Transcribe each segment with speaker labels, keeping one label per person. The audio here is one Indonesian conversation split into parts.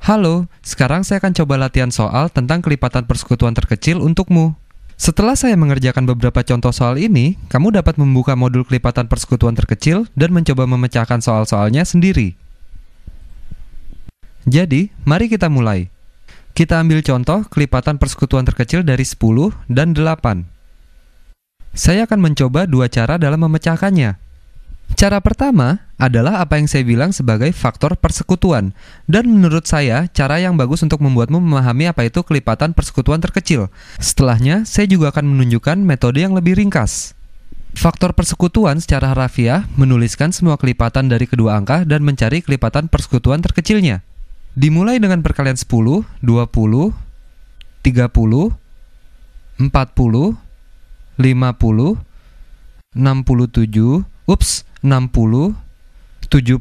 Speaker 1: Halo, sekarang saya akan coba latihan soal tentang kelipatan persekutuan terkecil untukmu. Setelah saya mengerjakan beberapa contoh soal ini, kamu dapat membuka modul kelipatan persekutuan terkecil dan mencoba memecahkan soal-soalnya sendiri. Jadi, mari kita mulai. Kita ambil contoh kelipatan persekutuan terkecil dari 10 dan 8. Saya akan mencoba dua cara dalam memecahkannya. Cara pertama adalah apa yang saya bilang sebagai faktor persekutuan. Dan menurut saya, cara yang bagus untuk membuatmu memahami apa itu kelipatan persekutuan terkecil. Setelahnya, saya juga akan menunjukkan metode yang lebih ringkas. Faktor persekutuan secara harafiah menuliskan semua kelipatan dari kedua angka dan mencari kelipatan persekutuan terkecilnya. Dimulai dengan perkalian 10, 20, 30, 40, 50, 67, 60, 70,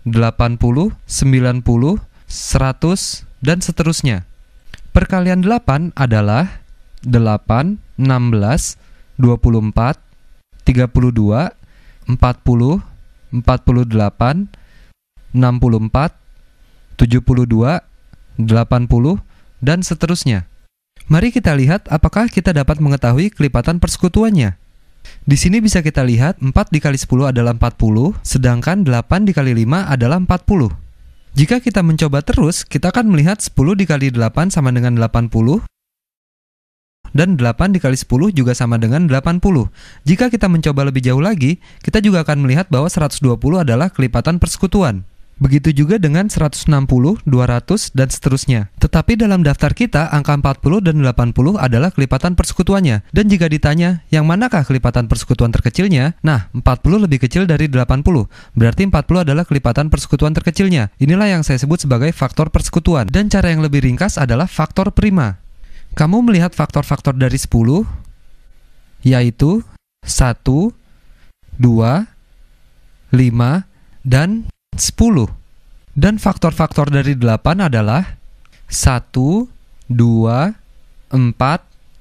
Speaker 1: 80, 90, 100, dan seterusnya. Perkalian 8 adalah 8, 16, 24, 32, 40, 48, 64, 72, 80, dan seterusnya. Mari kita lihat apakah kita dapat mengetahui kelipatan persekutuannya. Di sini bisa kita lihat 4 dikali 10 adalah 40, sedangkan 8 dikali 5 adalah 40. Jika kita mencoba terus, kita akan melihat 10 dikali 8 sama dengan 80, dan 8 dikali 10 juga sama dengan 80. Jika kita mencoba lebih jauh lagi, kita juga akan melihat bahwa 120 adalah kelipatan persekutuan. Begitu juga dengan 160, 200, dan seterusnya. Tetapi dalam daftar kita, angka 40 dan 80 adalah kelipatan persekutuannya. Dan jika ditanya, yang manakah kelipatan persekutuan terkecilnya? Nah, 40 lebih kecil dari 80. Berarti 40 adalah kelipatan persekutuan terkecilnya. Inilah yang saya sebut sebagai faktor persekutuan. Dan cara yang lebih ringkas adalah faktor prima. Kamu melihat faktor-faktor dari 10, yaitu 1, 2, 5, dan 10. Dan faktor-faktor dari 8 adalah 1, 2, 4,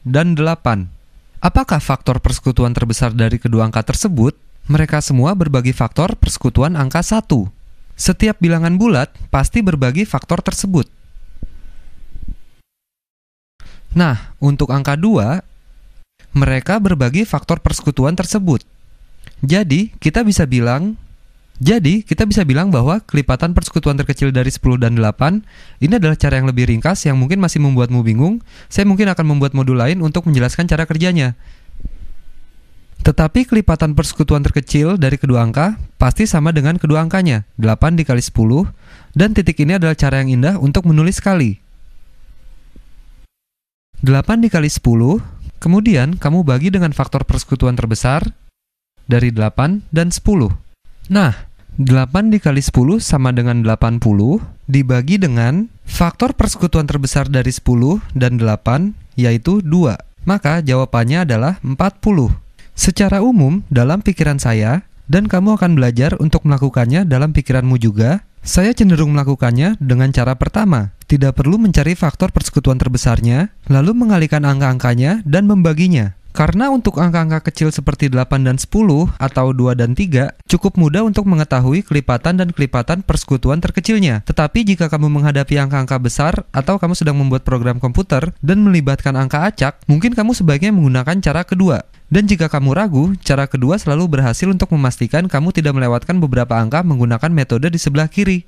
Speaker 1: dan 8. Apakah faktor persekutuan terbesar dari kedua angka tersebut? Mereka semua berbagi faktor persekutuan angka 1. Setiap bilangan bulat pasti berbagi faktor tersebut. Nah, untuk angka 2, mereka berbagi faktor persekutuan tersebut. Jadi, kita bisa bilang bahwa kelipatan persekutuan terkecil dari 10 dan 8 ini adalah cara yang lebih ringkas yang mungkin masih membuatmu bingung. Saya mungkin akan membuat modul lain untuk menjelaskan cara kerjanya. Tetapi kelipatan persekutuan terkecil dari kedua angka pasti sama dengan kedua angkanya, 8 dikali 10, dan titik ini adalah cara yang indah untuk menulis kali. 8 dikali 10, kemudian kamu bagi dengan faktor persekutuan terbesar dari 8 dan 10. Nah, 8 dikali 10 sama dengan 80 dibagi dengan faktor persekutuan terbesar dari 10 dan 8, yaitu 2. Maka jawabannya adalah 40. Secara umum, dalam pikiran saya, dan kamu akan belajar untuk melakukannya dalam pikiranmu juga, saya cenderung melakukannya dengan cara pertama. Tidak perlu mencari faktor persekutuan terbesarnya, lalu mengalihkan angka-angkanya dan membaginya. Karena untuk angka-angka kecil seperti 8 dan 10 atau 2 dan 3 cukup mudah untuk mengetahui kelipatan dan kelipatan persekutuan terkecilnya. Tetapi jika kamu menghadapi angka-angka besar atau kamu sedang membuat program komputer dan melibatkan angka acak, mungkin kamu sebaiknya menggunakan cara kedua. Dan jika kamu ragu, cara kedua selalu berhasil untuk memastikan kamu tidak melewatkan beberapa angka menggunakan metode di sebelah kiri.